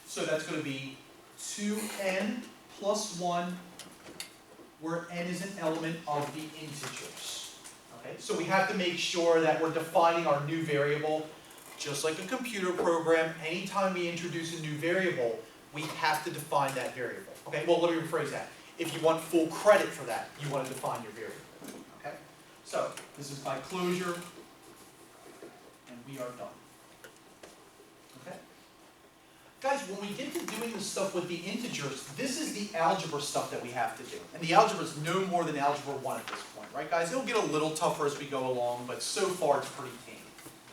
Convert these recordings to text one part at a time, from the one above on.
So that's going to be 2n plus 1, where n is an element of the integers. Okay, so we have to make sure that we're defining our new variable. Just like a computer program, anytime we introduce a new variable, we have to define that variable. Okay, well, let me rephrase that. If you want full credit for that, you want to define your variable. Okay, so this is my closure, and we are done. Okay, guys, when we get to doing the stuff with the integers, this is the algebra stuff that we have to do. And the algebra is no more than algebra 1 at this point, right, guys? It'll get a little tougher as we go along, but so far it's pretty tame.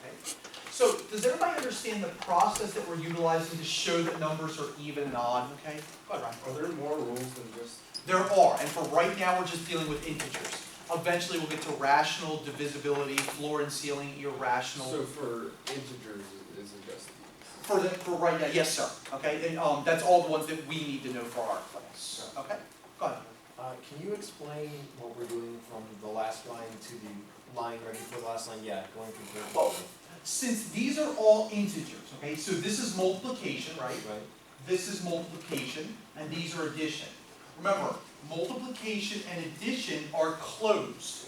Okay? So, does everybody understand the process that we're utilizing to show that numbers are even and odd? Okay? Go ahead, Ryan. Are there more rules than just... There are, and for right now we're just dealing with integers. Eventually we'll get to rational, divisibility, floor and ceiling, irrational. So for integers, is it just these? For right now, yes sir. Okay, and that's all the ones that we need to know for our class. Okay? Go ahead. Can you explain what we're doing from the last line to the line ready for the last line? Yeah, going through the Well, since these are all integers, okay, so this is multiplication, right? right? This is multiplication, and these are addition. Remember, multiplication and addition are closed.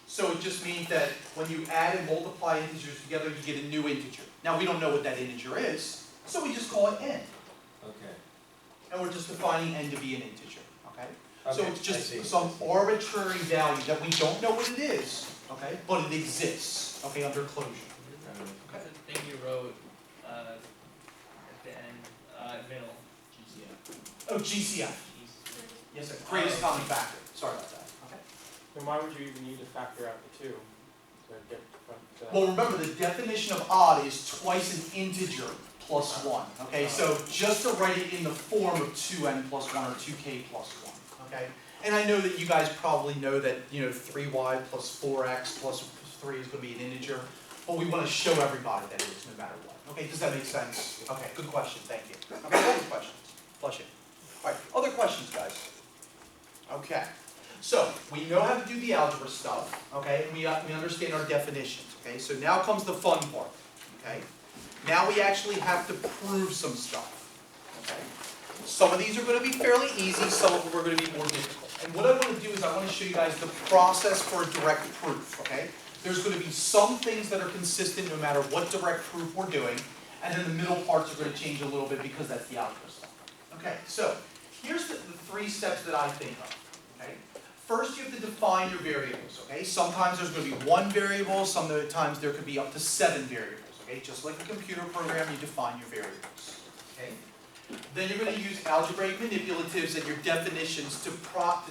So it just means that when you add and multiply integers together, you get a new integer. Now we don't know what that integer is, so we just call it n. Okay. And we're just defining n to be an integer, okay? So Okay, it's I just see. some arbitrary value that we don't know what it is, okay? But it exists, okay, under closure. What's the thing you wrote at the end, middle? GCF. Oh, GCF. Yes, sir. Greatest common factor. Sorry about that. Okay. Then why would you even need to factor out the 2? To get Well, remember, the definition of odd is twice an integer plus 1. Okay, so just to write it in the form of 2n plus 1 or 2k plus 1. Okay, and I know that you guys probably know that 3y plus 4x plus 3 is going to be an integer, but we want to show everybody that it is no matter what. Okay, does that make sense? Okay, good question. Thank you. Okay, other questions? Bless you. All right, other questions, guys? Okay, so we know how to do the algebra stuff, okay, and we understand our definitions, okay, so now comes the fun part, okay? Now we actually have to prove some stuff, okay? Some of these are going to be fairly easy, some of them are going to be more difficult. And what I want to do is I want to show you guys the process for a direct proof, okay? There's going to be some things that are consistent no matter what direct proof we're doing, and then the middle parts are going to change a little bit because that's the algebra stuff. Okay, so here's the 3 steps that I think of. Okay, first you have to define your variables. Okay, sometimes there's going to be 1 variable, sometimes there could be up to 7 variables. Okay, just like a computer program, you define your variables. Okay, then you're going to use algebraic manipulatives and your definitions to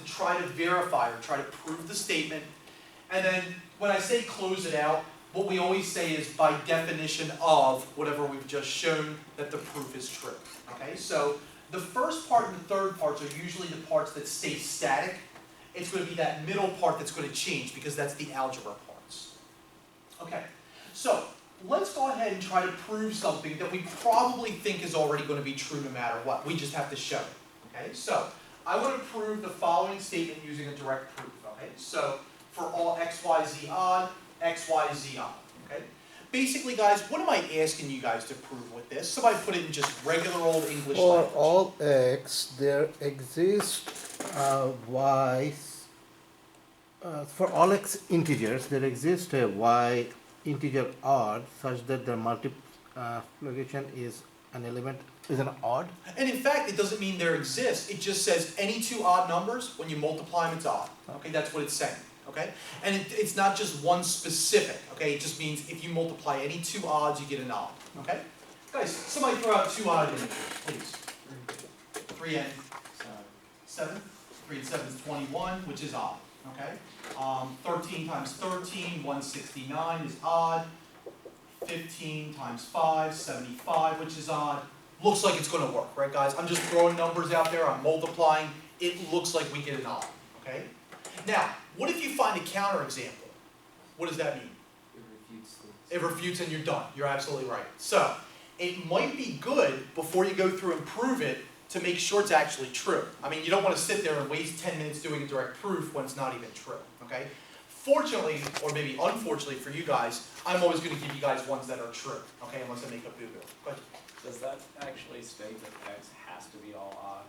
try to verify or try to prove the statement. And then when I say close it out, what we always say is by definition of whatever we've just shown that the proof is true. Okay, so the first part and the third parts are usually the parts that stay static. It's going to be that middle part that's going to change because that's the algebra parts. Okay, so let's go ahead and try to prove something that we probably think is already going to be true no matter what. We just have to show it. Okay, so I want to prove the following statement using a direct proof. Okay, so for all x, y, z odd, x, y, z odd. Okay. Basically, guys, what am I asking you guys to prove with this? Somebody put it in just regular old English For language. all x, there exists y. For all x integers, there exists a y integer odd such that the multiplication is an element is an odd. And in fact, it doesn't mean there exists. It just says any 2 odd numbers, when you multiply them, it's odd. Okay, that's what it's saying. Okay, and it's not just one specific. Okay, it just means if you multiply any 2 odds, you get an odd. Okay, guys, somebody throw out 2 odd integers, please. 3 and 7. 3 and 7 is 21, which is odd. Okay, 13 times 13, 169 is odd. 15 times 5, 75, which is odd. Looks like it's going to work, right, guys? I'm just throwing numbers out there. I'm multiplying. It looks like we get an odd. Okay. Now, what if you find a counterexample? What does that mean? It refutes the... It refutes and you're done. You're absolutely right. So, it might be good before you go through and prove it to make sure it's actually true. I mean, you don't want to sit there and waste 10 minutes doing a direct proof when it's not even true. Okay? Fortunately, or maybe unfortunately for you guys, I'm always going to give you guys ones that are true. Okay? Unless I make a boo-boo. Go ahead. Does that actually state that X has to be all odd?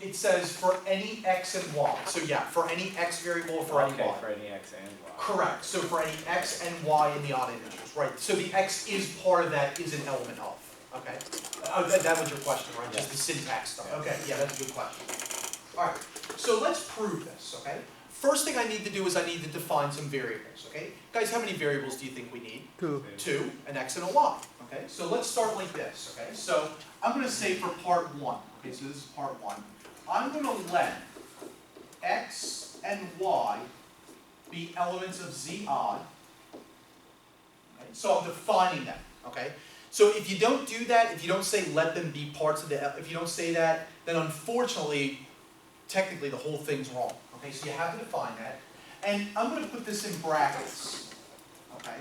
It says for any X and Y, so yeah, for any X variable or for any Okay, Y. for any X and Y. Correct, so for any X and Y in the odd integers, right, so the X is part of that, is an element of, okay? That was your question, right, just the syntax stuff, okay, yeah, that's a good question. Alright, so let's prove this, okay? First thing I need to do is I need to define some variables, okay? Guys, how many variables do you think we need? 2. 2, an X and a Y, okay? So let's start like this, okay? So I'm gonna say for part 1, okay, so this is part 1. I'm gonna let X and Y be elements of Z odd. Okay? So I'm defining them, okay? So if you don't do that, if you don't say let them be parts of the, if you don't say that, then unfortunately, technically the whole thing's wrong. Okay, so you have to define that. And I'm going to put this in brackets, okay,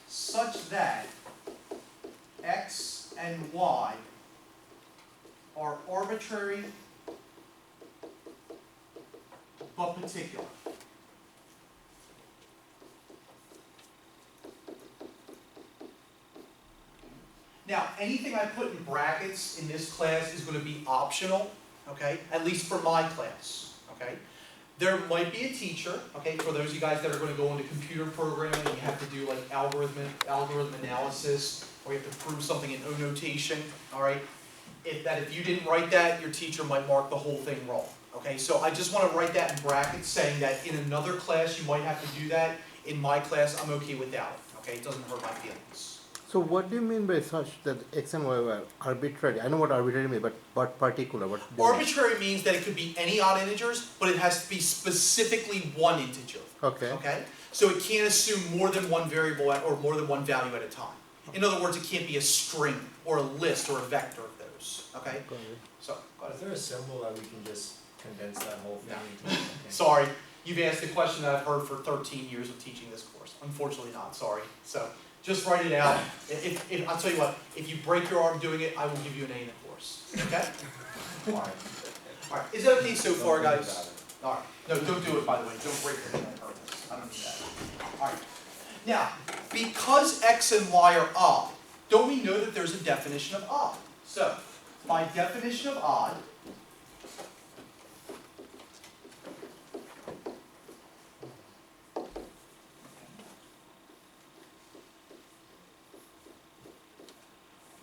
such that X and Y are arbitrary but particular. Now, anything I put in brackets in this class is going to be optional, okay? At least for my class, okay? There might be a teacher, okay, for those of you guys that are going to go into computer programming and you have to do like algorithm analysis, or you have to prove something in O notation, all right? If you didn't write that, your teacher might mark the whole thing wrong, okay? So I just want to write that in brackets, saying that in another class you might have to do that. In my class, I'm okay without it, okay? It doesn't hurt my feelings. So what do you mean by such that X and Y were arbitrary? I know what arbitrary means, but particular. What do you mean? Arbitrary means that it could be any odd integers, but it has to be specifically one integer. Okay. Okay? So it can't assume more than one variable or more than one value at a time. In other words, it can't be a string or a list or a vector of those. Okay? Got it. So, go ahead. Is there a symbol that we can just condense that whole thing into? Okay. Sorry, you've asked a question that I've heard for 13 years of teaching this course. Unfortunately not, sorry. So, just write it out. I'll tell you what, if you break your arm doing it, I will give you an A in the course. Okay? Alright. Alright, is that okay so far, guys? Alright. No, don't do it, by the way. Don't break your hand on purpose. I don't need that. Alright. Now, because X and Y are odd, don't we know that there's a definition of odd? So, my definition of odd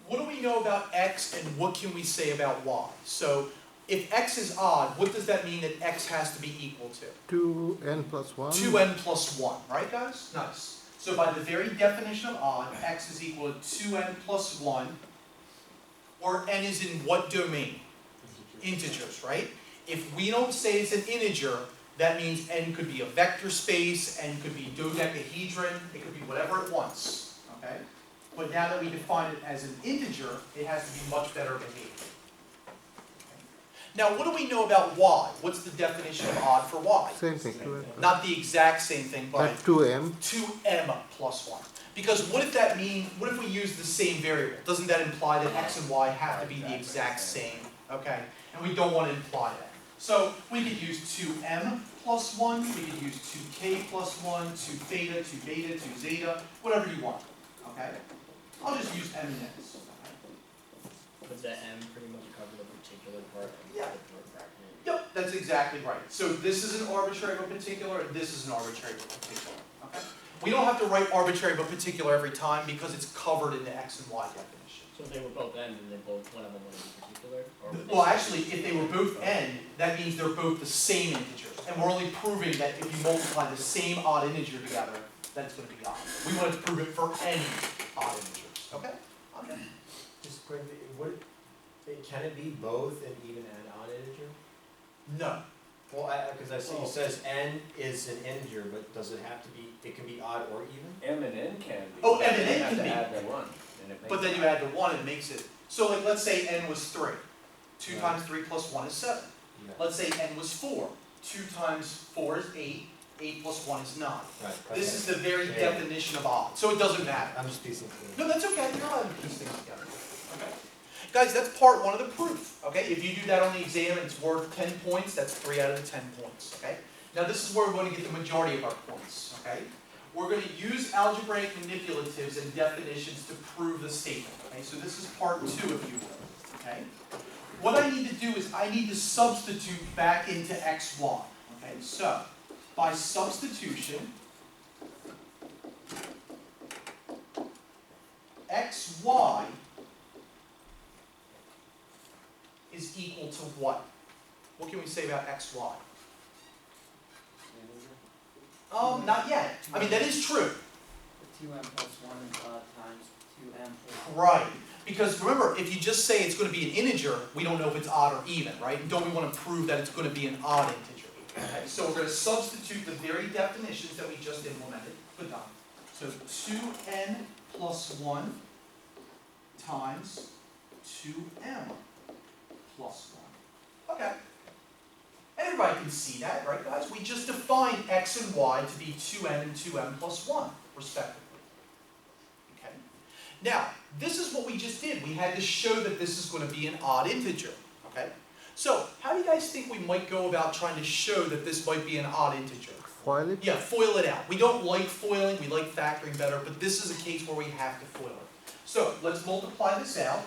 what do we know about X and what can we say about Y? So if X is odd, what does that mean that X has to be equal to? 2n plus 1. 2n plus 1, right guys? Nice. So by the very definition of odd, X is equal to 2n plus 1, or n is in what domain? Integers, right? If we don't say it's an integer, that means n could be a vector space, n could be dodecahedron, it could be whatever it wants, okay? But now that we define it as an integer, it has to be much better behaved. Now, what do we know about y? What's the definition of odd for y? Same thing. 2n. Not the exact same thing, but But 2m. 2m plus 1. Because what if we use the same variable? Doesn't that imply that x and y have to be the exact same? Okay, and we don't want to imply that. So we could use 2m plus 1, we could use 2k plus 1, 2 theta, 2 beta, 2 zeta, whatever you want. Okay? I'll just use m and n. Would the M pretty much cover the particular part of Yeah. the fragment? Yep, that's exactly right. So this is an arbitrary but particular, and this is an arbitrary but particular. Okay? We don't have to write arbitrary but particular every time because it's covered in the x and y definition. So if they were both N, then they both, one of them would be particular? Or would they Well, still actually, if they were both n, that means they're both the same integers. And we're only proving that if you multiply the same odd integer together, that it's going to be odd. We wanted to prove it for any odd integers. Okay? Okay. Just quickly, can it be both an even and odd integer? No. Well, because I see it says n is an integer, but does it have to be, it can be odd or even? M and N can be. Oh, M and You N have can to be. add the one, and it makes But then it you add the 1 and it makes it. So like let's say n was 3. 2 Right. times 3 plus 1 is 7. Yeah. Let's say n was 4. 2 times 4 is 8. 8 plus 1 is 9. Right. This is the very Yeah. definition of odd. So it doesn't matter. I'm just piecing through. No, that's okay. You're allowed to piece things together. Okay. Guys, that's part 1 of the proof. Okay. If you do that on the exam and it's worth 10 points, that's 3 out of the 10 points. Okay. Now this is where we're going to get the majority of our points. Okay. we're going to use algebraic manipulatives and definitions to prove the statement. Okay, so this is part 2, if you will. Okay, what I need to do is I need to substitute back into xy. Okay, so by substitution, xy is equal to what? What can we say about xy? Not yet. I mean, that is true. 2m plus 1 times 2m plus Right. Because remember, if you just say it's going to be an integer, we don't know if it's odd or even, right? And don't we want to prove that it's going to be an odd integer? Okay, so we're going to substitute the very definitions that we just implemented. Good done. So 2n plus 1 times 2m plus 1. Okay. Everybody can see that, right, guys? We just defined x and y to be 2n and 2m plus 1, respectively. Okay. Now, this is what we just did. We had to show that this is going to be an odd integer. Okay. So, how do you guys think we might go about trying to show that this might be an odd integer? Foil it? Yeah, foil it out. We don't like foiling, we like factoring better, but this is a case where we have to foil it. So, let's multiply this out.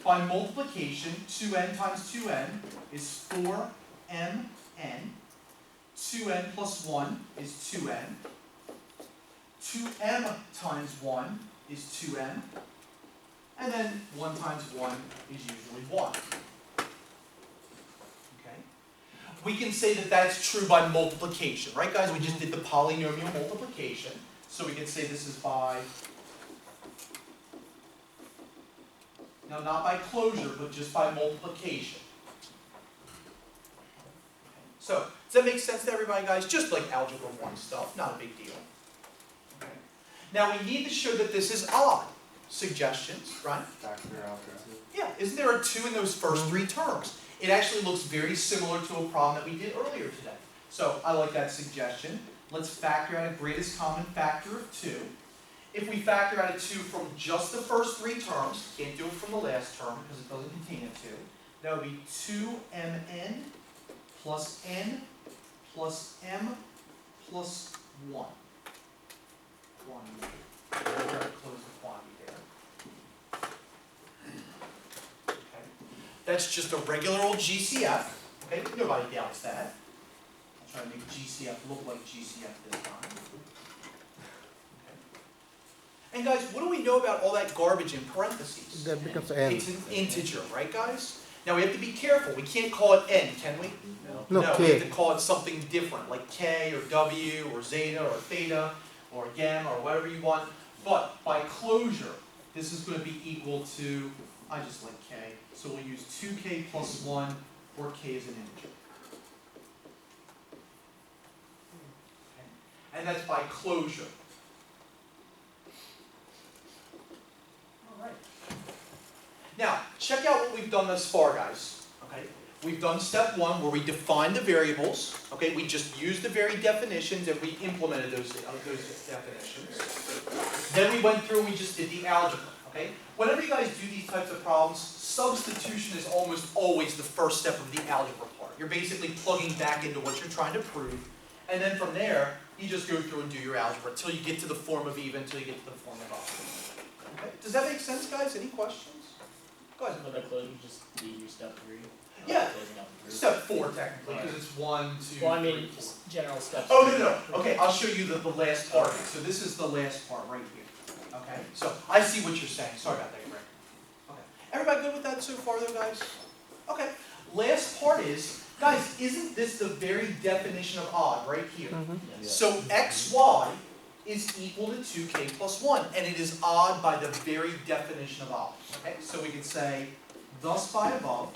By multiplication, 2n times 2n is 4mn. 2n plus 1 is 2n. 2m times 1 is 2m. And then 1 times 1 is usually 1. Okay? We can say that that's true by multiplication, right guys? We just did the polynomial multiplication. So we can say this is by, now not by closure, but just by multiplication. So, does that make sense to everybody, guys? Just like Algebra 1 stuff, not a big deal. Okay. Now we need to show that this is odd. Suggestions, right? Factor out the 2. Yeah, isn't there a 2 in those first 3 terms? It actually looks very similar to a problem that we did earlier today. So, I like that suggestion. Let's factor out a greatest common factor of 2. If we factor out a 2 from just the first 3 terms, can't do it from the last term because it doesn't contain a 2, that would be 2mn plus n plus m plus 1. Quantity. We're going to close the quantity there. Okay. That's just a regular old GCF. Okay, nobody doubts that. I'll try to make GCF look like GCF this time. Okay. And guys, what do we know about all that garbage in parentheses? That becomes n. It's an integer, right guys? Now we have to be careful. We can't call it n, can we? No, we have k. to call it something different, like k or w or zeta or theta or gamma or whatever you want. But by closure, this is going to be equal to, I just like k, so we'll use 2k plus 1, where k is an integer. Okay. And that's by closure. All right. Now, check out what we've done thus far, guys. Okay. We've done step 1 where we defined the variables. Okay, we just used the very definitions and we implemented those definitions. Then we went through and we just did the algebra. Okay, whenever you guys do these types of problems, substitution is almost always the first step of the algebra part. You're basically plugging back into what you're trying to prove, and then from there you just go through and do your algebra until you get to the form of even, until you get to the form of odd. Okay, does that make sense, guys? Any questions? Go ahead. So the close would just be your step 3. Yeah. Closing out the proof. Step 4 technically, because it's 1, 2, Well, I 3, mean, 4. just general steps. Oh, no. Okay, I'll show you the last part. So this is the last part right here. Okay, so I see what you're saying. Sorry about that, Greg. Okay, everybody good with that so far though, guys? Okay, last part is, guys, isn't this the very definition of odd right here? Yes. So xy is equal to 2k plus 1, and it is odd by the very definition of odd. Okay, so we could say, thus by above,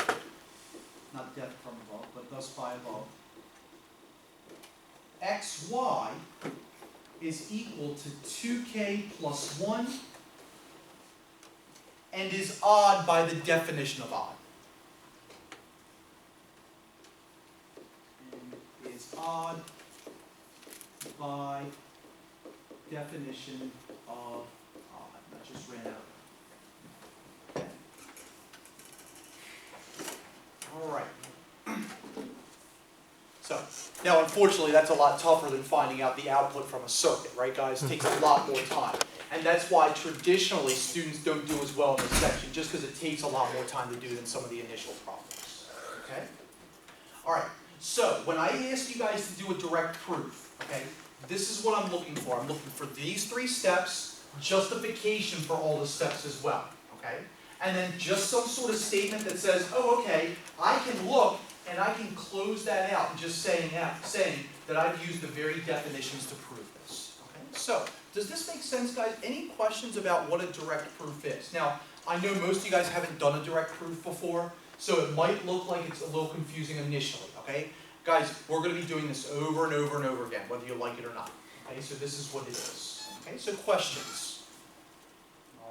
not def from above, but thus by above, xy is equal to 2k plus 1 and is odd by the definition of odd. And is odd by definition of odd. I just ran out. Okay. All right. So, Now, unfortunately, that's a lot tougher than finding out the output from a circuit, right, guys? It takes a lot more time. And that's why traditionally students don't do as well in this section, just because it takes a lot more time to do than some of the initial problems. Okay? All right. So when I ask you guys to do a direct proof, okay, this is what I'm looking for. I'm looking for these 3 steps, justification for all the steps as well. Okay? And then just some sort of statement that says, oh, okay, I can look and I can close that out and just saying that I've used the very definitions to prove this. Okay? So, does this make sense, guys? Any questions about what a direct proof is? Now, I know most of you guys haven't done a direct proof before, so it might look like it's a little confusing initially, okay? Guys, we're going to be doing this over and over and over again, whether you like it or not. Okay, so this is what it is. Okay, so questions.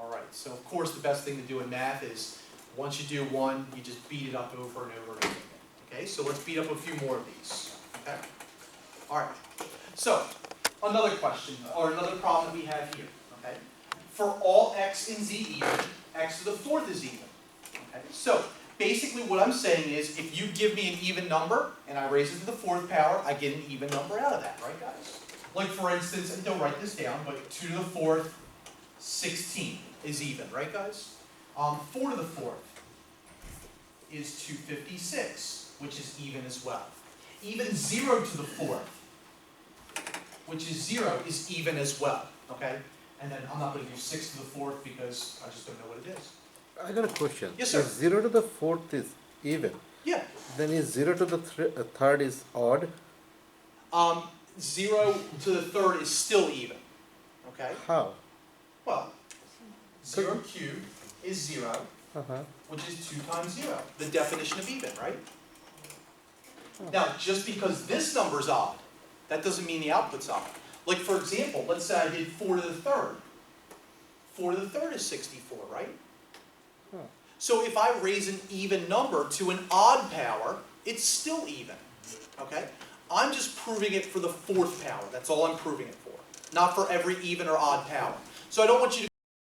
All right, so of course the best thing to do in math is once you do one, you just beat it up over and over and over again. Okay, so let's beat up a few more of these. Okay? All right, so another question, or another problem that we have here. Okay? For all x in z even, x to the 4th is even. Okay? So basically what I'm saying is if you give me an even number and I raise it to the 4th power, I get an even number out of that, right guys? Like for instance, and don't write this down, but 2 to the 4th, 16 is even, right guys? 4 to the 4th is 256, which is even as well. Even 0 to the 4th, which is 0, is even as well, okay? And then I'm not going to do 6 to the 4th because I just don't know what it is. I got a question. Yes, sir. If 0 to the 4th is even, Yeah. then is 0 to the 3rd is odd? 0 to the 3rd is still even, okay? How? Well, 0 cubed is 0, Uh-huh. which is 2 times 0, the definition of even, right? Now, just because this number's odd, that doesn't mean the output's odd. Like, for example, let's say I did 4 to the 3rd. 4 to the 3rd is 64, right? Huh. So if I raise an even number to an odd power, it's still even, okay? I'm just proving it for the 4th power. That's all I'm proving it for. Not for every even or odd power. So I don't want you to